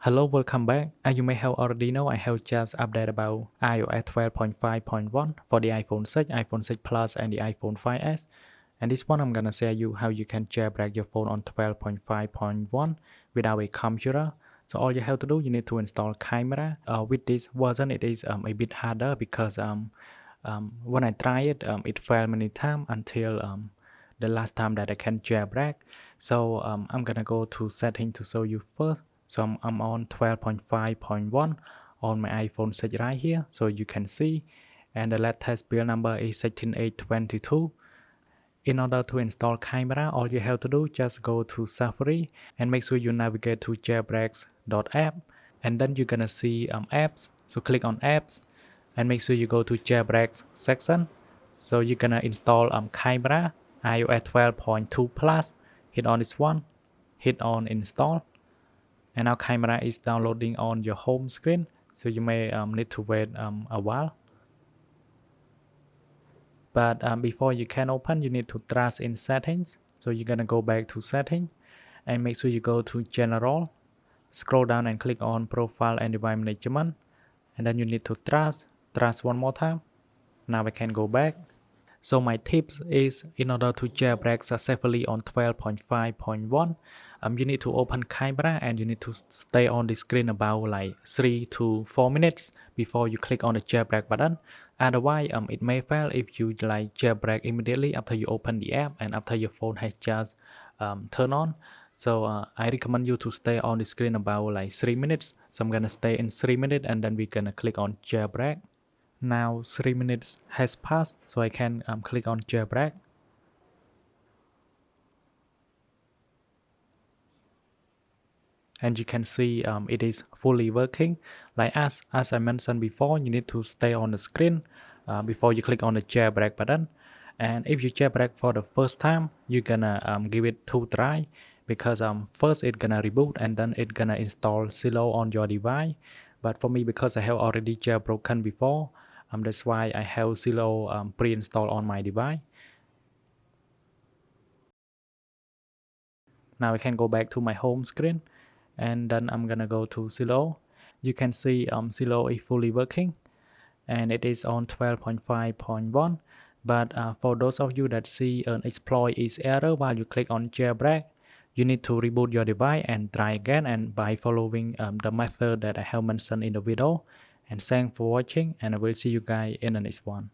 Hello, welcome back. As you may have already know, I have just updated about iOS 12.5.1 for the iPhone 6, iPhone 6 Plus, and the iPhone 5s. And this one, I'm gonna share you how you can jailbreak your phone on 12.5.1 without a computer. So all you have to do, you need to install camera. With this version, it is a bit harder because when I try it, it failed many times until the last time that I can jailbreak. So I'm gonna go to setting to show you first. So I'm on 12.5.1 on my iPhone 6 right here, so you can see, and the latest build number is 16822. In order to install camera, all you have to do just go to Safari and make sure you navigate to jailbreaks.app, and then you're gonna see apps. So click on apps and make sure you go to jailbreaks section. So you're gonna install camera iOS 12.2 plus. Hit on this one, hit on install, and now camera is downloading on your home screen, so you may need to wait a while. But before you can open, you need to trust in settings. So you're gonna go back to setting and make sure you go to general, scroll down and click on profile and device management, and then you need to trust one more time. Now I can go back. So my tips is, in order to jailbreak successfully on 12.5.1, you need to open camera and you need to stay on the screen about like 3 to 4 minutes before you click on the jailbreak button. Otherwise, it may fail if you like jailbreak immediately after you open the app and after your phone has just turned on. So I recommend you to stay on the screen about like 3 minutes. So I'm gonna stay in 3 minutes and then we're gonna click on jailbreak. Now 3 minutes has passed, so I can click on jailbreak. And you can see it is fully working. Like as I mentioned before, you need to stay on the screen before you click on the jailbreak button. And if you jailbreak for the first time, you're gonna give it 2 try, because first it's gonna reboot and then it's gonna install Silo on your device. But for me, because I have already jailbroken before, that's why I have Silo pre-installed on my device. Now I can go back to my home screen and then I'm gonna go to Silo. You can see Silo is fully working and it is on 12.5.1. But for those of you that see an exploit is error while you click on jailbreak, you need to reboot your device and try again, and by following the method that I have mentioned in the video. And thanks for watching, and I will see you guys in the next one.